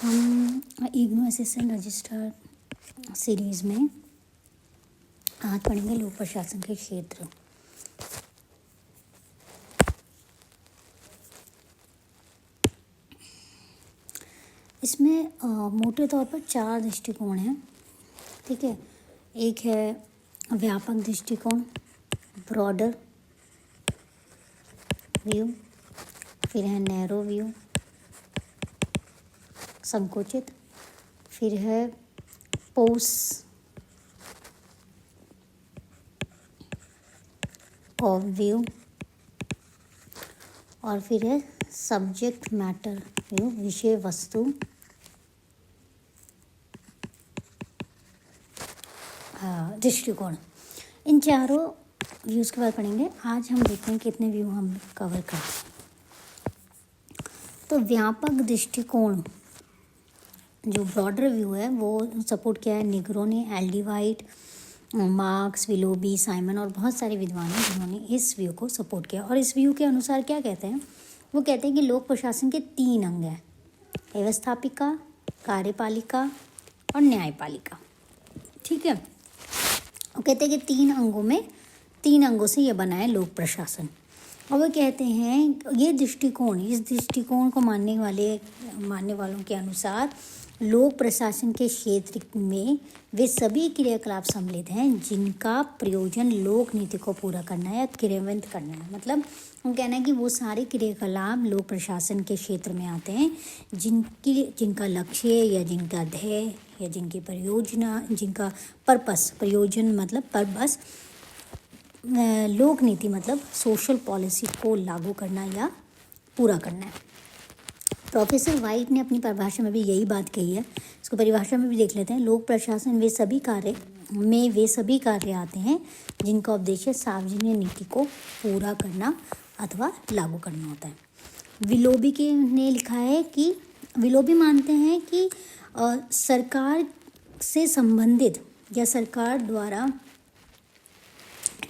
हम IGNOU assistant registrar series में आज पढ़ेंगे लोक प्रशासन के क्षेत्र। इसमें मोटे तौर पर 4 दृष्टिकोण हैं, ठीक है। एक है व्यापक दृष्टिकोण, ब्रॉडर व्यू, फिर है नैरो व्यू, संकुचित, फिर है पोस्ट ऑफ व्यू और फिर है सब्जेक्ट मैटर व्यू, विषय वस्तु दृष्टिकोण। इन चारों व्यूज़ के बाद पढ़ेंगे। आज हम देखते हैं कितने व्यू हम कवर करते हैं। तो व्यापक दृष्टिकोण जो ब्रॉडर व्यू है वो सपोर्ट किया है निग्रो ने, LD. White, marks, Willoughby, Simon और बहुत सारे विद्वान हैं जिन्होंने इस व्यू को सपोर्ट किया। और इस व्यू के अनुसार क्या कहते हैं, वो कहते हैं कि लोक प्रशासन के 3 अंग हैं, व्यवस्थापिका, कार्यपालिका और न्यायपालिका, ठीक है। वो कहते हैं कि 3 अंगों से ये बना है लोक प्रशासन। और वो कहते हैं ये दृष्टिकोण, इस दृष्टिकोण को मानने वालों के अनुसार लोक प्रशासन के क्षेत्र में वे सभी क्रियाकलाप सम्मिलित हैं जिनका प्रयोजन लोक नीति को पूरा करना है या क्रियान्वित करना है। मतलब हम कहना है कि वो सारे क्रियाकलाप लोक प्रशासन के क्षेत्र में आते हैं जिनका लक्ष्य या जिनका ध्येय या जिनकी परियोजना, जिनका प्रयोजन मतलब पर्पस लोक नीति मतलब सोशल पॉलिसी को लागू करना या पूरा करना है। प्रोफेसर वाइट ने अपनी परिभाषा में भी यही बात कही है। इसको परिभाषा में भी देख लेते हैं। लोक प्रशासन वे सभी कार्य आते हैं जिनका उद्देश्य सार्वजनिक नीति को पूरा करना अथवा लागू करना होता है। विलोबी ने लिखा है कि विलोबी मानते हैं कि सरकार से संबंधित या सरकार द्वारा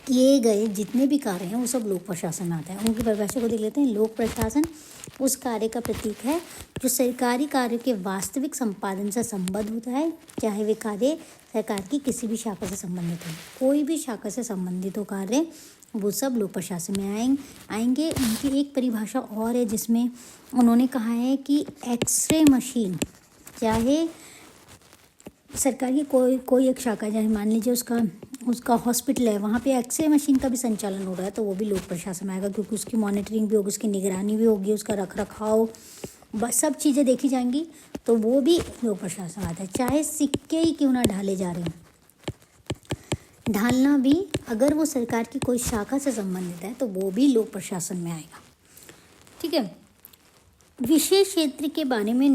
किए गए जितने भी कार्य हैं वो सब लोक प्रशासन में आता है। उनकी परिभाषा को देख लेते हैं। लोक प्रशासन उस कार्य का प्रतीक है जो सरकारी कार्य के वास्तविक संपादन से संबद्ध होता है, चाहे वे कार्य सरकार की किसी भी शाखा से संबंधित हो। कोई भी शाखा से संबंधित हो कार्य, वो सब लोक प्रशासन में आएंगे। उनकी एक परिभाषा और है जिसमें उन्होंने कहा है कि एक्सरे मशीन, चाहे सरकार की कोई एक शाखा, चाहे मान लीजिए उसका हॉस्पिटल है, वहाँ पे एक्सरे मशीन का भी संचालन हो रहा है तो वो भी लोक प्रशासन में आएगा, क्योंकि उसकी मॉनिटरिंग भी होगी, उसकी निगरानी भी होगी, उसका रखरखाव सब चीज़ें देखी जाएंगी, तो वो भी लोक प्रशासन में आता है। चाहे सिक्के ही क्यों ना ढाले जा रहे हैं, ढालना भी अगर वो सरकार की कोई शाखा से संबंधित है तो वो भी लोक प्रशासन में आएगा, ठीक है। विशेष क्षेत्र के बारे में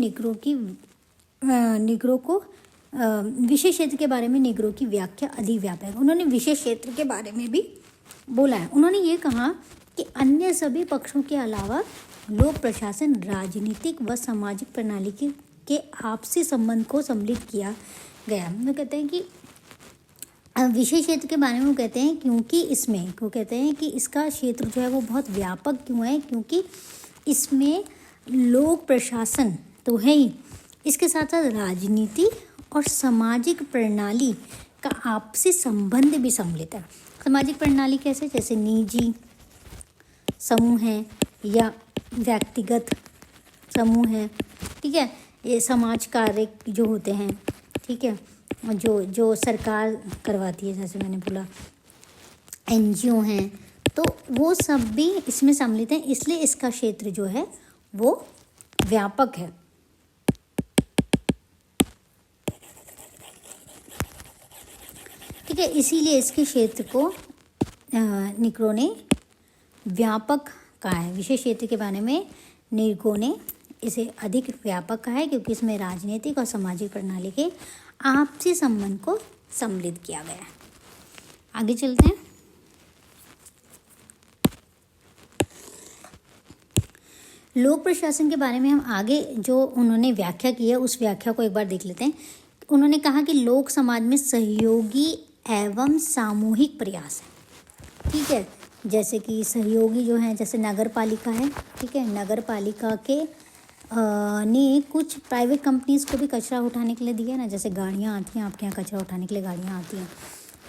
विशेष क्षेत्र के बारे में निग्रो की व्याख्या अधिव्यापक है। उन्होंने विशेष क्षेत्र के बारे में भी बोला है। उन्होंने ये कहा कि अन्य सभी पक्षों के अलावा लोक प्रशासन राजनीतिक व सामाजिक प्रणाली के आपसी संबंध को सम्मिलित किया गया। वो कहते हैं कि विशेष क्षेत्र के बारे में वो कहते हैं कहते हैं कि इसका क्षेत्र जो है वो बहुत व्यापक क्यों है, क्योंकि इसमें लोक प्रशासन तो है ही, इसके साथ साथ राजनीति और सामाजिक प्रणाली का आपसी संबंध भी सम्मिलित है। सामाजिक प्रणाली कैसे, जैसे निजी समूह हैं या व्यक्तिगत समूह हैं, ठीक है। ये समाज कार्य जो होते हैं, ठीक है, जो सरकार करवाती है, जैसे मैंने बोला NGO हैं, तो वो सब भी इसमें सम्मिलित हैं। इसलिए इसका क्षेत्र जो है वो व्यापक है, ठीक है। इसीलिए इसके क्षेत्र को निग्रो ने व्यापक कहा है। विशेष क्षेत्र के बारे में निग्रो ने इसे अधिक व्यापक कहा है क्योंकि इसमें राजनीतिक और सामाजिक प्रणाली के आपसी संबंध को सम्मिलित किया गया है। आगे चलते हैं। लोक प्रशासन के बारे में हम आगे जो उन्होंने व्याख्या की है उस व्याख्या को एक बार देख लेते हैं। उन्होंने कहा कि लोक समाज में सहयोगी एवं सामूहिक प्रयास है, ठीक है। जैसे कि सहयोगी जो हैं, जैसे नगर पालिका है, ठीक है, नगर पालिका के ने कुछ प्राइवेट कंपनीज़ को भी कचरा उठाने के लिए दिया ना, जैसे गाड़ियाँ आती हैं आपके यहाँ कचरा उठाने के लिए गाड़ियाँ आती हैं,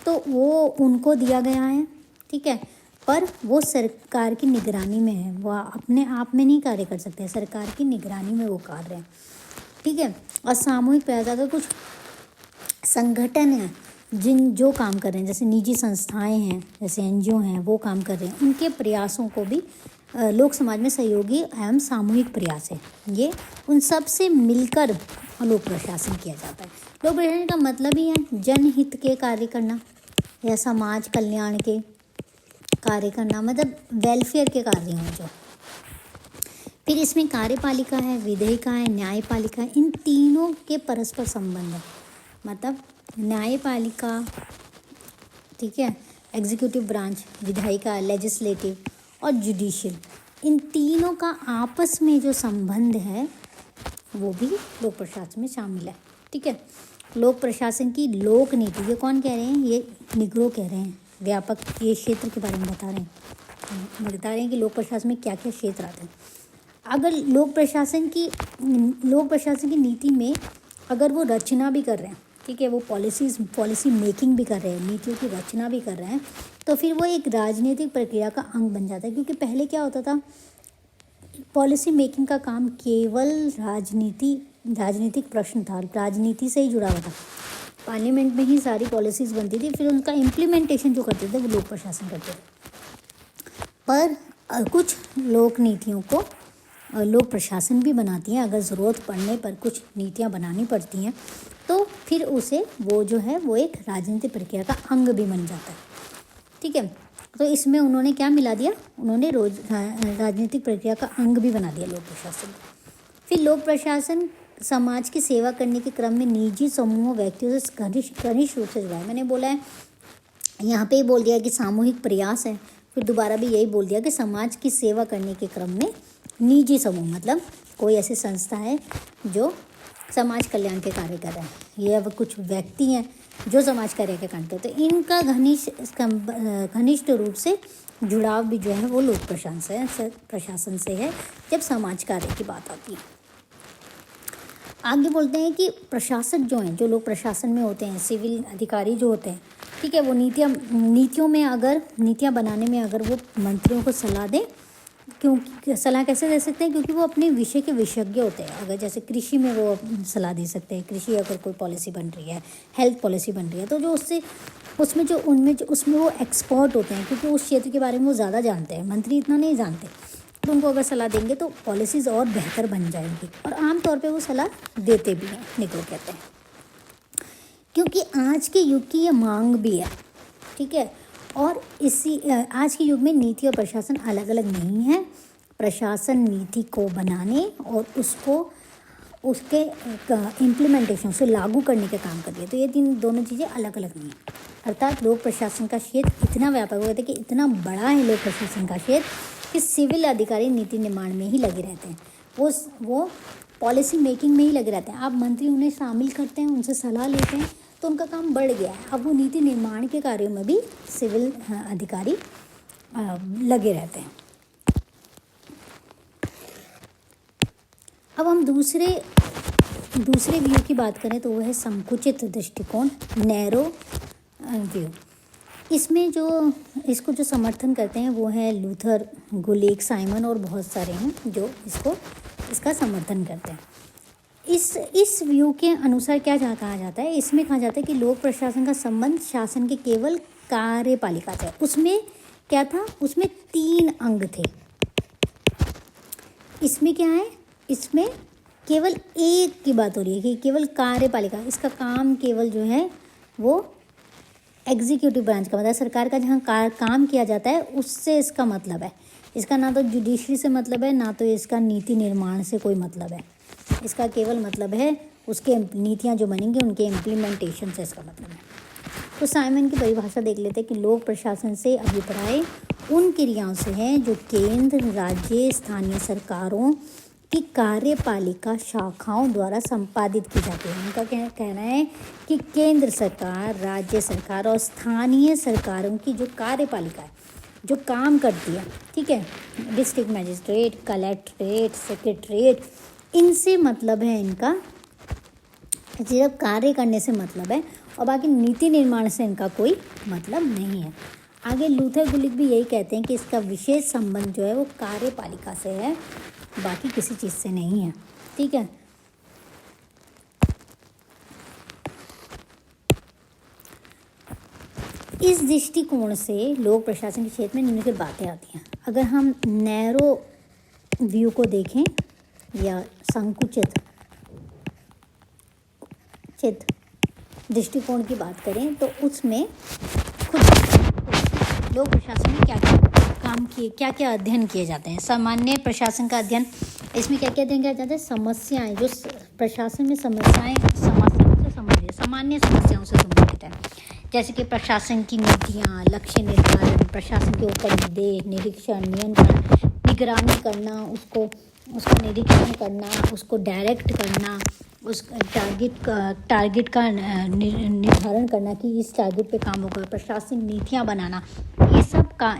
तो वो उनको दिया गया है, ठीक है। पर वो सरकार की निगरानी में है, वो अपने आप में नहीं कार्य कर सकते, सरकार की निगरानी में वो कार्य हैं, ठीक है। और सामूहिक प्रयास, अगर कुछ संगठन हैं जो काम कर रहे हैं, जैसे निजी संस्थाएं हैं, जैसे एनजीओ हैं, वो काम कर रहे हैं, उनके प्रयासों को भी लोक समाज में सहयोगी एवं सामूहिक प्रयास है। ये उन सब से मिलकर लोक प्रशासन किया जाता है। लोक प्रशासन का मतलब ही है जनहित के कार्य करना या समाज कल्याण के कार्य करना, मतलब वेलफेयर के कार्य हैं जो। फिर इसमें कार्यपालिका है, विधायिका है, न्यायपालिका है, इन तीनों के परस्पर संबंध है। मतलब न्यायपालिका, ठीक है, एग्जीक्यूटिव ब्रांच, विधायिका, लेजिस्लेटिव और जुडिशियल, इन तीनों का आपस में जो संबंध है वो भी लोक प्रशासन में शामिल है, ठीक है। लोक प्रशासन की लोक नीति, ये कौन कह रहे हैं? ये निग्रो कह रहे हैं, व्यापक ये क्षेत्र के बारे में बता रहे हैं कि लोक प्रशासन में क्या क्या क्षेत्र आते हैं। अगर लोक प्रशासन की नीति में अगर वो रचना भी कर रहे हैं, ठीक है, वो पॉलिसी मेकिंग भी कर रहे हैं, नीतियों की रचना भी कर रहे हैं, तो फिर वो एक राजनीतिक प्रक्रिया का अंग बन जाता है। क्योंकि पहले क्या होता था, पॉलिसी मेकिंग का काम केवल राजनीतिक प्रश्न था, राजनीति से ही जुड़ा हुआ था, पार्लियामेंट में ही सारी पॉलिसीज़ बनती थी, फिर उनका इम्प्लीमेंटेशन जो करते थे वो लोक प्रशासन करते थे। पर कुछ लोक नीतियों को लोक प्रशासन भी बनाती हैं, अगर ज़रूरत पड़ने पर कुछ नीतियाँ बनानी पड़ती हैं तो फिर उसे वो जो है वो एक राजनीतिक प्रक्रिया का अंग भी बन जाता है, ठीक है। तो इसमें उन्होंने क्या मिला दिया, उन्होंने राजनीतिक प्रक्रिया का अंग भी बना दिया लोक प्रशासन। फिर लोक प्रशासन समाज की सेवा करने के क्रम में निजी समूहों व्यक्तियों से घनिष्ठ रूप से जुड़ा है। मैंने बोला है, यहाँ पे ही बोल दिया कि सामूहिक प्रयास है, फिर दोबारा भी यही बोल दिया कि समाज की सेवा करने के क्रम में निजी समूह, मतलब कोई ऐसी संस्था है जो समाज कल्याण के कार्य कर रहे हैं, ये अब कुछ व्यक्ति हैं जो समाज कार्य के कार्य करते हैं, तो इनका घनिष्ठ रूप से जुड़ाव भी जो है वो लोक प्रशासन से है जब समाज कार्य की बात आती है। आगे बोलते हैं कि प्रशासक जो हैं, जो लोग प्रशासन में होते हैं, सिविल अधिकारी जो होते हैं, ठीक है, वो नीतियाँ बनाने में अगर वो मंत्रियों को सलाह दें, क्योंकि सलाह कैसे दे सकते हैं, क्योंकि वो अपने विषय के विशेषज्ञ होते हैं। अगर जैसे कृषि में वो सलाह दे सकते हैं, कृषि अगर कोई पॉलिसी बन रही है, हेल्थ पॉलिसी बन रही है, तो जो उसमें वो एक्सपर्ट होते हैं, क्योंकि उस क्षेत्र के बारे में वो ज़्यादा जानते हैं, मंत्री इतना नहीं जानते, तो उनको अगर सलाह देंगे तो पॉलिसीज़ और बेहतर बन जाएंगी। और आमतौर पर वो सलाह देते भी हैं, निग्रो कहते हैं, क्योंकि आज के युग की ये मांग भी है, ठीक है। और आज के युग में नीति और प्रशासन अलग अलग नहीं है। प्रशासन नीति को बनाने और उसके इम्प्लीमेंटेशन, उसे लागू करने का काम कर रही है, तो ये दोनों चीज़ें अलग अलग नहीं है। अर्थात लोक प्रशासन का क्षेत्र इतना व्यापक हो गया था कि इतना बड़ा है लोक प्रशासन का क्षेत्र कि सिविल अधिकारी नीति निर्माण में ही लगे रहते हैं, वो पॉलिसी मेकिंग में ही लगे रहते हैं। आप मंत्री उन्हें शामिल करते हैं, उनसे सलाह लेते हैं, तो उनका काम बढ़ गया है। अब वो नीति निर्माण के कार्यों में भी सिविल अधिकारी लगे रहते हैं। अब हम दूसरे व्यू की बात करें तो वो है संकुचित दृष्टिकोण, नैरो व्यू। इसमें इसको जो समर्थन करते हैं वो है लूथर, गुलेग, साइमन और बहुत सारे हैं जो इसका समर्थन करते हैं। इस व्यू के अनुसार क्या कहा जाता है, इसमें कहा जाता है कि लोक प्रशासन का संबंध शासन के केवल कार्यपालिका से। उसमें क्या था, उसमें 3 अंग थे। इसमें क्या है, इसमें केवल एक की बात हो रही है कि केवल कार्यपालिका, इसका काम केवल जो है वो एग्जीक्यूटिव ब्रांच का, मतलब सरकार का जहाँ काम किया जाता है उससे इसका मतलब है। इसका ना तो जुडिशरी से मतलब है, ना तो इसका नीति निर्माण से कोई मतलब है। इसका केवल मतलब है उसके नीतियाँ जो बनेंगी उनके इम्प्लीमेंटेशन से इसका मतलब है। तो साइमन की परिभाषा देख लेते हैं कि लोक प्रशासन से अभिप्राय उन क्रियाओं से है जो केंद्र, राज्य, स्थानीय सरकारों की कार्यपालिका शाखाओं द्वारा संपादित की जाती है। उनका कहना है कि केंद्र सरकार, राज्य सरकार और स्थानीय सरकारों की जो कार्यपालिका है, जो काम करती है, ठीक है, डिस्ट्रिक्ट मजिस्ट्रेट, कलेक्ट्रेट, सेक्रेटरीट, इनसे मतलब है इनका, सिर्फ कार्य करने से मतलब है और बाकी नीति निर्माण से इनका कोई मतलब नहीं है। आगे लूथर गुलिक भी यही कहते हैं कि इसका विशेष संबंध जो है वो कार्यपालिका से है, बाकी किसी चीज़ से नहीं है। ठीक है, इस दृष्टिकोण से लोक प्रशासन के क्षेत्र में निम्नलिखित बातें आती हैं। अगर हम नैरो व्यू को देखें या संकुचित दृष्टिकोण की बात करें तो उसमें खुद लोक प्रशासन में क्या क्या काम किए, क्या क्या अध्ययन किए जाते हैं। सामान्य प्रशासन का अध्ययन, इसमें क्या क्या अध्ययन किया जाता है? समस्याएं, जो प्रशासन में समस्याएं से संबंधित, सामान्य समस्याओं से संबंधित है, जैसे कि प्रशासन की नीतियाँ, लक्ष्य निर्धारण, प्रशासन के ऊपर निर्देश, निरीक्षण, नियंत्रण, निगरानी करना, उसका निरीक्षण करना, उसको डायरेक्ट करना, उस टारगेट का निर्धारण करना कि इस टारगेट पे काम होगा, प्रशासनिक नीतियाँ बनाना,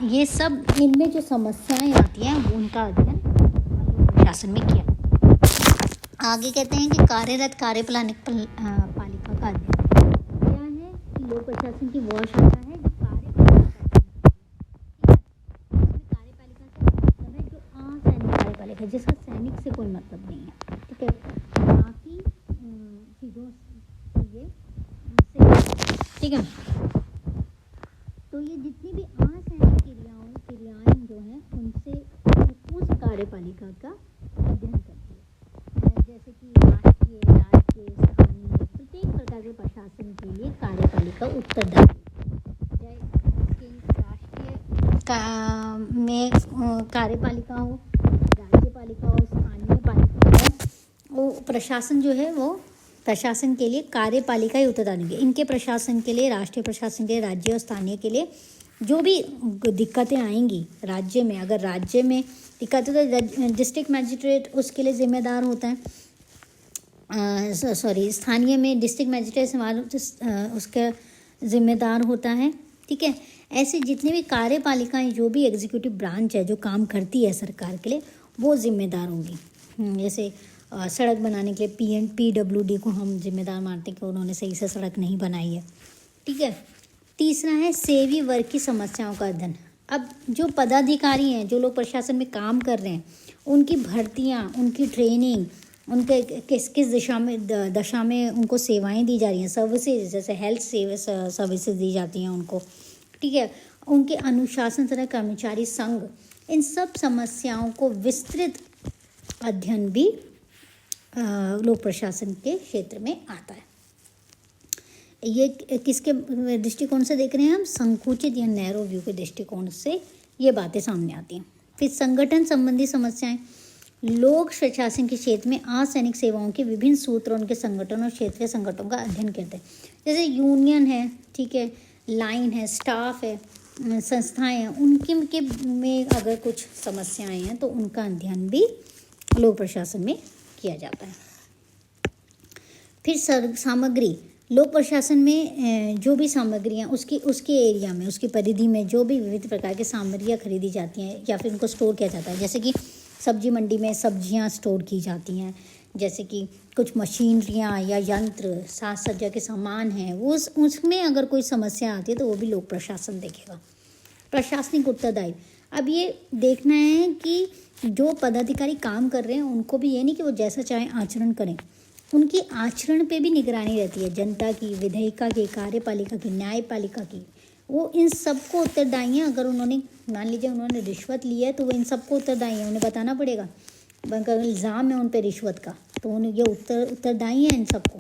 ये सब इनमें जो समस्याएं आती हैं उनका अध्ययन प्रशासन में किया। आगे कहते हैं कि कार्यरत कार्यपालिका का अध्ययन क्या है कि लोक प्रशासन की वह शाखा है जो कार्यपालिका से मतलब है, जो असैनिक कार्यपालिका, जिसका सैनिक से कोई मतलब नहीं है। ठीक है, बाकी चीज़ों से ये, ठीक है, तो ये जितनी भी असैनिक क्रियाएं जो हैं उनसे उस कार्यपालिका का अध्ययन करती है। जैसे कि राष्ट्रीय, राज्य, स्थानीय, प्रत्येक प्रकार के प्रशासन के लिए कार्यपालिका उत्तरदायी है। राष्ट्रीय में कार्यपालिका हो, राज्यपालिका हो, स्थानीय पालिका हो, वो प्रशासन जो है वो प्रशासन के लिए कार्यपालिका ही उत्तरदायी है। इनके प्रशासन के लिए, राष्ट्रीय प्रशासन के लिए, राज्य और स्थानीय के लिए जो भी दिक्कतें आएंगी राज्य में, अगर राज्य में दिक्कतें तो डिस्ट्रिक्ट मैजिस्ट्रेट उसके लिए जिम्मेदार होता है, स्थानीय में डिस्ट्रिक्ट मैजिस्ट्रेट उसका जिम्मेदार होता है। ठीक है, ऐसे जितने भी कार्यपालिकाएं, जो भी एग्जीक्यूटिव ब्रांच है जो काम करती है सरकार के लिए, वो जिम्मेदार होंगी। जैसे सड़क बनाने के लिए PWD को हम जिम्मेदार मानते हैं कि उन्होंने सही से सड़क नहीं बनाई है। ठीक है, तीसरा है सेवी वर्ग की समस्याओं का अध्ययन। अब जो पदाधिकारी हैं, जो लोग प्रशासन में काम कर रहे हैं, उनकी भर्तियाँ, उनकी ट्रेनिंग, उनके किस किस दशा में उनको सेवाएं दी जा रही हैं, सर्विसेज, जैसे हेल्थ सर्विसेज दी जाती हैं उनको। ठीक है, उनके अनुशासन तथा कर्मचारी संघ, इन सब समस्याओं को विस्तृत अध्ययन भी लोक प्रशासन के क्षेत्र में आता है। ये किसके दृष्टिकोण से देख रहे हैं हम? संकुचित या नैरो व्यू के दृष्टिकोण से ये बातें सामने आती हैं। फिर संगठन संबंधी समस्याएं, लोक प्रशासन के क्षेत्र में असैनिक सेवाओं के विभिन्न सूत्रों, उनके संगठन और क्षेत्रीय संगठनों का अध्ययन करते हैं। जैसे यूनियन है, ठीक है, लाइन है, स्टाफ है, संस्थाएं हैं, उनके में अगर कुछ समस्याएं हैं तो उनका अध्ययन भी लोक प्रशासन में किया जाता है। फिर सामग्री, लोक प्रशासन में जो भी सामग्रियाँ उसके एरिया में, उसकी परिधि में जो भी विविध प्रकार की सामग्रियाँ खरीदी जाती हैं या फिर उनको स्टोर किया जाता है, जैसे कि सब्जी मंडी में सब्जियाँ स्टोर की जाती हैं, जैसे कि कुछ मशीनरियाँ या यंत्र, साज सज्जा के सामान हैं, वो उसमें अगर कोई समस्या आती है तो वो भी लोक प्रशासन देखेगा। प्रशासनिक उत्तरदायी, अब ये देखना है कि जो पदाधिकारी काम कर रहे हैं उनको भी ये नहीं कि वो जैसा चाहे आचरण करें, उनकी आचरण पे भी निगरानी रहती है, जनता की, विधायिका की, कार्यपालिका की, न्यायपालिका की, वो इन सबको उत्तरदायी हैं। अगर उन्होंने, मान लीजिए उन्होंने रिश्वत ली है तो वो इन सबको उत्तरदायी हैं, उन्हें बताना पड़ेगा। अगर इल्ज़ाम है उन पर रिश्वत का तो उन्हें ये उत्तरदायी हैं, इन सबको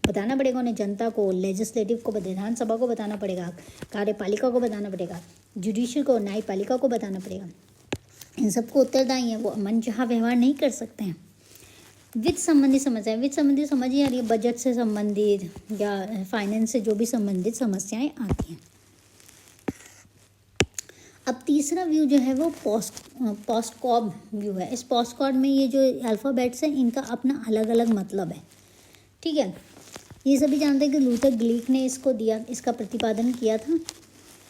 बताना पड़ेगा। उन्हें जनता को, लेजिस्लेटिव को, विधानसभा को बताना पड़ेगा, कार्यपालिका को बताना पड़ेगा, जुडिशल को, न्यायपालिका को बताना पड़ेगा। इन सबको उत्तरदायी हैं, वो मनचाहा व्यवहार नहीं कर सकते हैं। वित्त संबंधी समस्याएं, वित्त संबंधी समझ ही आ रही है, बजट से संबंधित या फाइनेंस से जो भी संबंधित समस्याएं आती हैं। अब तीसरा व्यू जो है वो पोस्टकॉर्ड व्यू है। इस पोस्टकॉर्ड में ये जो अल्फ़ाबेट्स हैं इनका अपना अलग अलग मतलब है। ठीक है, ये सभी जानते हैं कि लूथर गुलिक ने इसको दिया, इसका प्रतिपादन किया था।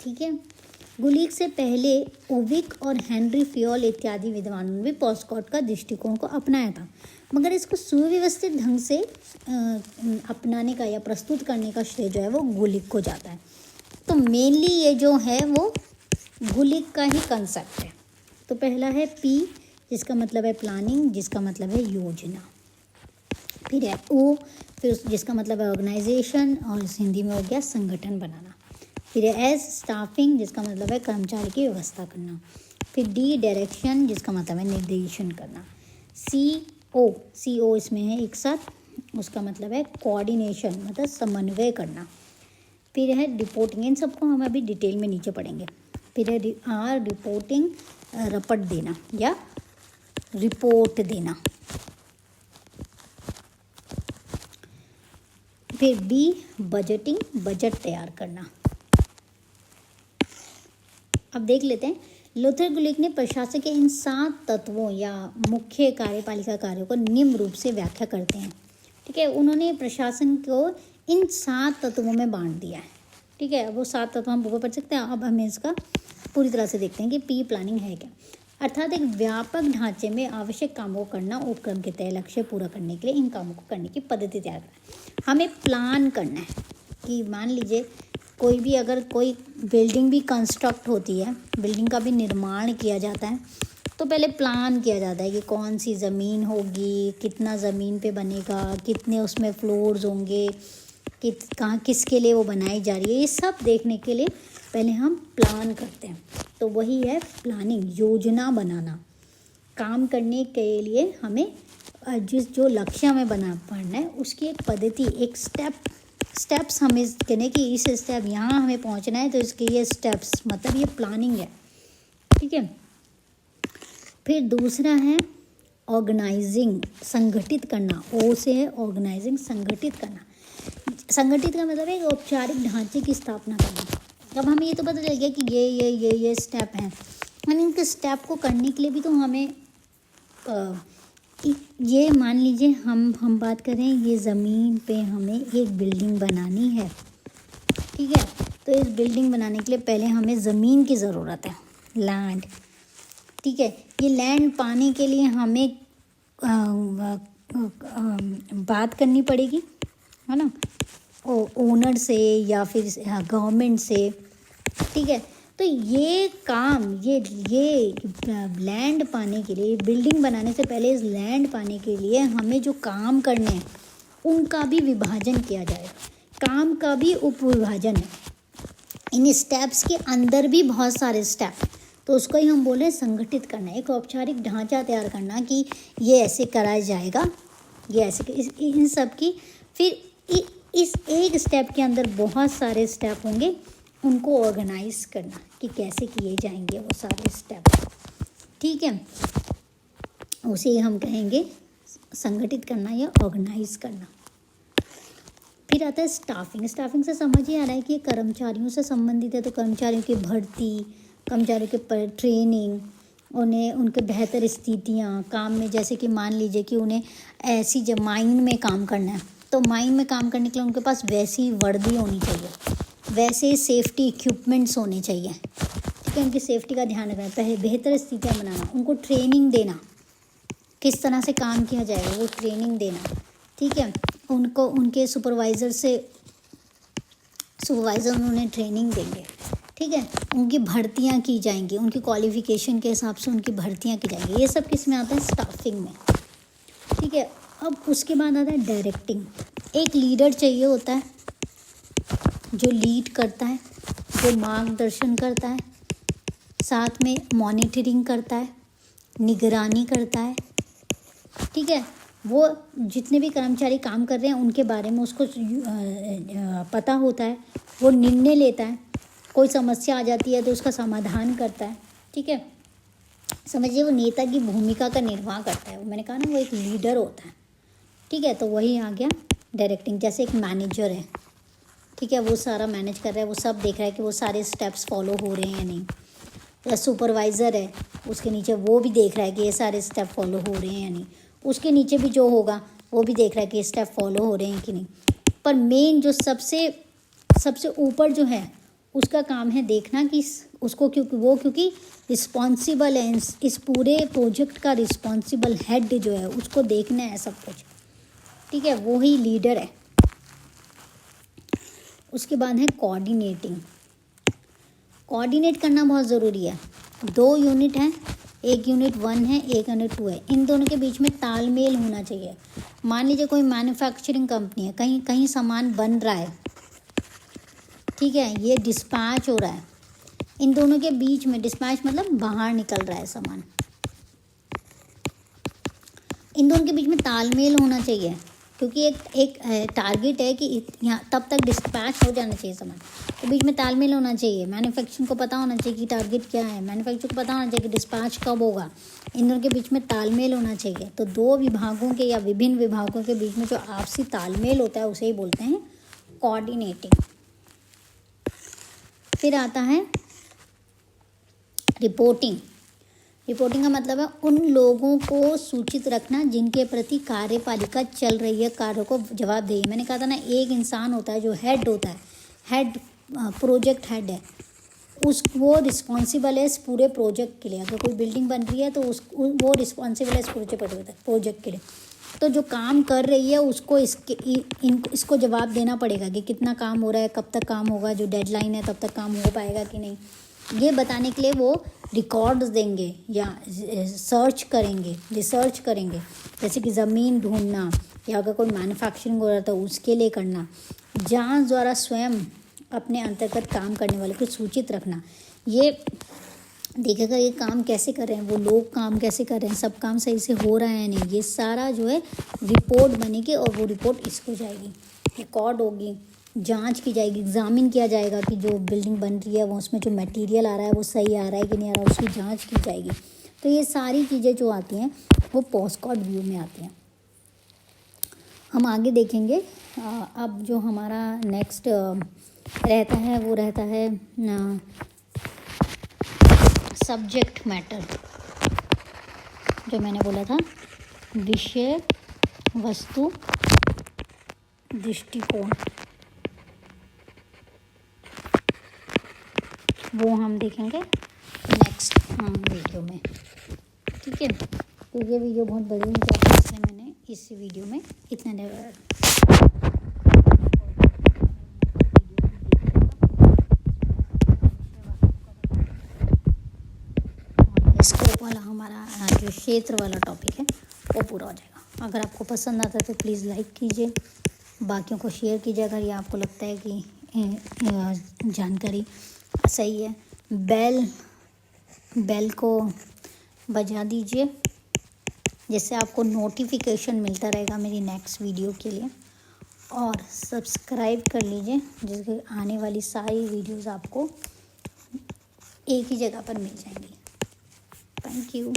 ठीक है, गुलिक से पहले ओविक और हेनरी फ्योल इत्यादि विद्वानों ने भी पोस्टकॉर्ड का दृष्टिकोण को अपनाया था। मगर इसको सुव्यवस्थित ढंग से अपनाने का या प्रस्तुत करने का श्रेय जो है वो गुलिक को जाता है। तो मेनली ये जो है वो गुलिक का ही कंसेप्ट है। तो पहला है पी, जिसका मतलब है प्लानिंग, जिसका मतलब है योजना। फिर है ओ, फिर जिसका मतलब है ऑर्गेनाइजेशन, और हिंदी में हो गया संगठन बनाना। फिर है एस, स्टाफिंग, जिसका मतलब है कर्मचारी की व्यवस्था करना। फिर डी, डायरेक्शन, जिसका मतलब है निर्देशन करना। सी ओ इसमें है एक साथ, उसका मतलब है कोऑर्डिनेशन, मतलब समन्वय करना। फिर है रिपोर्टिंग, इन सबको हम अभी डिटेल में नीचे पढ़ेंगे। फिर है आर, रिपोर्टिंग, रपट देना या रिपोर्ट देना। फिर बी, बजटिंग, बजट तैयार करना। अब देख लेते हैं, लुथर गुलिक ने प्रशासन के इन 7 तत्वों या मुख्य कार्यपालिका कार्यों को निम्न रूप से व्याख्या करते हैं। ठीक है, उन्होंने प्रशासन को इन 7 तत्वों में बांट दिया है। ठीक है, वो 7 तत्व हम ऊपर पढ़ सकते हैं। अब हमें इसका पूरी तरह से देखते हैं कि पी प्लानिंग है क्या। अर्थात एक व्यापक ढांचे में आवश्यक कामों को करना, उपक्रम के तय लक्ष्य पूरा करने के लिए इन कामों को करने की पद्धति तैयार करना। हमें प्लान करना है कि मान लीजिए कोई भी अगर कोई बिल्डिंग भी कंस्ट्रक्ट होती है, बिल्डिंग का भी निर्माण किया जाता है, तो पहले प्लान किया जाता है कि कौन सी ज़मीन होगी, कितना ज़मीन पे बनेगा, कितने उसमें फ्लोर्स होंगे, कहाँ किसके लिए वो बनाई जा रही है, ये सब देखने के लिए पहले हम प्लान करते हैं। तो वही है प्लानिंग, योजना बनाना। काम करने के लिए हमें जो लक्ष्य हमें पढ़ना है उसकी एक पद्धति, एक स्टेप्स हमें कहने कि इस स्टेप यहाँ हमें पहुँचना है तो इसके ये स्टेप्स, मतलब ये प्लानिंग है। ठीक है, फिर दूसरा है ऑर्गेनाइजिंग, संगठित करना। ओ से है ऑर्गेनाइजिंग, संगठित करना। संगठित का मतलब है एक औपचारिक ढांचे की स्थापना करना। अब हमें ये तो पता चल गया कि ये स्टेप हैं, यानी इनके स्टेप को करने के लिए भी तो हमें ये मान लीजिए हम बात करें, ये ज़मीन पे हमें एक बिल्डिंग बनानी है। ठीक है, तो इस बिल्डिंग बनाने के लिए पहले हमें ज़मीन की ज़रूरत है, लैंड। ठीक है, ये लैंड पाने के लिए हमें बात करनी पड़ेगी, है ना, ओनर से या फिर गवर्नमेंट से। ठीक है, तो ये काम, ये लैंड पाने के लिए, बिल्डिंग बनाने से पहले इस लैंड पाने के लिए हमें जो काम करने हैं उनका भी विभाजन किया जाएगा, काम का भी उपविभाजन है। इन स्टेप्स के अंदर भी बहुत सारे स्टेप, तो उसको ही हम बोले संगठित करना, एक औपचारिक ढांचा तैयार करना कि ये ऐसे कराया जाएगा, ये ऐसे इन सब की। फिर इस एक स्टेप के अंदर बहुत सारे स्टेप होंगे, उनको ऑर्गेनाइज करना कि कैसे किए जाएंगे वो सारे स्टेप। ठीक है, उसे हम कहेंगे संगठित करना या ऑर्गेनाइज करना। फिर आता है स्टाफिंग। स्टाफिंग से समझ ही आ रहा है कि कर्मचारियों से संबंधित है, तो कर्मचारियों की भर्ती, कर्मचारियों के ट्रेनिंग, उन्हें उनके बेहतर स्थितियाँ काम में, जैसे कि मान लीजिए कि उन्हें ऐसी जब माइन में काम करना है, तो माइन में काम करने के लिए उनके पास वैसी वर्दी होनी चाहिए, वैसे सेफ्टी इक्विपमेंट्स होने चाहिए। ठीक है, उनकी सेफ्टी का ध्यान रखना, पहले बेहतर स्थितियाँ बनाना, उनको ट्रेनिंग देना, किस तरह से काम किया जाएगा वो ट्रेनिंग देना। ठीक है, उनको उनके सुपरवाइज़र उन्हें ट्रेनिंग देंगे। ठीक है, उनकी भर्तियाँ की जाएंगी, उनकी क्वालिफ़िकेशन के हिसाब से उनकी भर्तियाँ की जाएंगी। ये सब किस में आता है, स्टाफिंग में। ठीक है, अब उसके बाद आता है डायरेक्टिंग। एक लीडर चाहिए होता है जो लीड करता है, जो मार्गदर्शन करता है, साथ में मॉनिटरिंग करता है, निगरानी करता है। ठीक है, वो जितने भी कर्मचारी काम कर रहे हैं उनके बारे में उसको पता होता है, वो निर्णय लेता है, कोई समस्या आ जाती है तो उसका समाधान करता है। ठीक है, समझिए वो नेता की भूमिका का निर्वाह करता है। मैंने कहा ना, वो एक लीडर होता है। ठीक है, तो वही आ गया डायरेक्टिंग। जैसे एक मैनेजर है, ठीक है, वो सारा मैनेज कर रहा है, वो सब देख रहा है कि वो सारे स्टेप्स फॉलो हो रहे हैं या नहीं। या सुपरवाइज़र है, उसके नीचे वो भी देख रहा है कि ये सारे स्टेप फॉलो हो रहे हैं या नहीं। उसके नीचे भी जो होगा वो भी देख रहा है कि ये स्टेप फॉलो हो रहे हैं कि नहीं। पर मेन जो सबसे ऊपर जो है उसका काम है देखना कि उसको क्योंकि रिस्पॉन्सिबल है, इस पूरे प्रोजेक्ट का रिस्पॉन्सिबल हेड जो है उसको देखना है सब कुछ, ठीक है, वो ही लीडर है। उसके बाद है कोऑर्डिनेटिंग। कोऑर्डिनेट करना बहुत ज़रूरी है। 2 यूनिट हैं, एक यूनिट 1 है, एक यूनिट 2 है, इन दोनों के बीच में तालमेल होना चाहिए। मान लीजिए कोई मैन्युफैक्चरिंग कंपनी है, कहीं कहीं सामान बन रहा है, ठीक है, ये डिस्पैच हो रहा है, इन दोनों के बीच में, डिस्पैच मतलब बाहर निकल रहा है सामान, इन दोनों के बीच में तालमेल होना चाहिए, क्योंकि एक टारगेट है कि यहाँ तब तक डिस्पैच हो जाना चाहिए सामान, तो बीच में तालमेल होना चाहिए। मैन्युफैक्चरिंग को पता होना चाहिए कि टारगेट क्या है, मैन्युफैक्चरिंग को पता होना चाहिए कि डिस्पैच कब होगा, इन दोनों के बीच में तालमेल होना चाहिए। तो 2 विभागों के या विभिन्न विभागों के बीच में जो आपसी तालमेल होता है उसे ही बोलते हैं कोऑर्डिनेटिंग। फिर आता है रिपोर्टिंग। रिपोर्टिंग का मतलब है उन लोगों को सूचित रखना जिनके प्रति कार्यपालिका चल रही है, कार्यों को जवाबदेही। मैंने कहा था ना, एक इंसान होता है जो हेड होता है, हेड प्रोजेक्ट हेड है, वो रिस्पॉन्सिबल है इस पूरे प्रोजेक्ट के लिए। अगर कोई बिल्डिंग बन रही है तो वो रिस्पॉन्सिबल है इस प्रोजेक्ट के लिए। तो जो काम कर रही है उसको इसको जवाब देना पड़ेगा कि कितना काम हो रहा है, कब तक काम होगा, जो डेडलाइन है तब तक काम हो पाएगा कि नहीं, ये बताने के लिए वो रिकॉर्ड्स देंगे या रिसर्च करेंगे, जैसे कि ज़मीन ढूंढना या अगर कोई मैन्युफैक्चरिंग हो रहा था उसके लिए करना, जांच द्वारा स्वयं अपने अंतर्गत काम करने वाले को सूचित रखना, ये देखेगा ये काम कैसे कर रहे हैं, वो लोग काम कैसे कर रहे हैं, सब काम सही से हो रहा है नहीं, ये सारा जो है रिपोर्ट बनेगी और वो रिपोर्ट इसको जाएगी, रिकॉर्ड होगी, जांच की जाएगी, एग्जामिन किया जाएगा कि जो बिल्डिंग बन रही है वो उसमें जो मटेरियल आ रहा है वो सही आ रहा है कि नहीं आ रहा है, उसकी जांच की जाएगी। तो ये सारी चीज़ें जो आती हैं वो पोस्टकार्ड व्यू में आती हैं। हम आगे देखेंगे। अब जो हमारा नेक्स्ट रहता है वो रहता है सब्जेक्ट मैटर, जो मैंने बोला था, विषय वस्तु दृष्टिकोण, वो हम देखेंगे नेक्स्ट वीडियो में, ठीक है। तो ये वीडियो बहुत बड़ी हो जाती है, इसलिए मैंने इस वीडियो में इतना स्कोप वाला हमारा जो क्षेत्र वाला टॉपिक है वो पूरा हो जाएगा। अगर आपको पसंद आता है तो प्लीज़ लाइक कीजिए, बाकियों को शेयर कीजिए अगर ये आपको लगता है कि जानकारी सही है। बेल को बजा दीजिए, जिससे आपको नोटिफिकेशन मिलता रहेगा मेरी नेक्स्ट वीडियो के लिए, और सब्सक्राइब कर लीजिए जिससे आने वाली सारी वीडियोस आपको एक ही जगह पर मिल जाएंगी। Thank you.